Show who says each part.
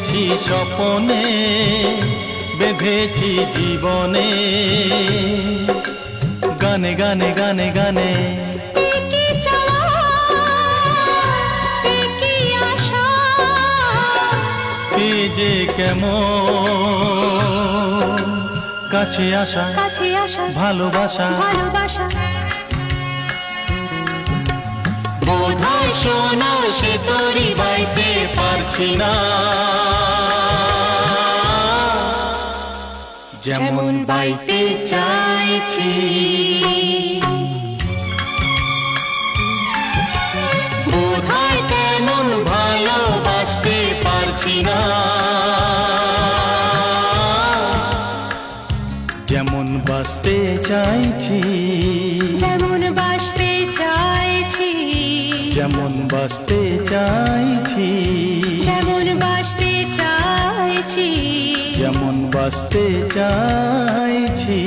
Speaker 1: দেখেছি স্বপনে, বেঁধেছি জীবনে, গানে গানে গানে গানে। যে কেমন কাছে আসা,
Speaker 2: কাছে আসা,
Speaker 1: ভালোবাসা,
Speaker 2: ভালোবাসা।
Speaker 1: বোধহয় শোনো সে তোরই বাইতে পারছি না, যেমন বাইতে চাইছি। বোধহয় তেমন ভালোবাসতে পারছি না, যেমন বাসতে চাইছি,
Speaker 2: যেমন বাসতে চাইছি,
Speaker 1: যেমন বাসতে চাইছি,
Speaker 2: যেমন বাসতে চাইছি,
Speaker 1: যেমন বাসতে চাইছি।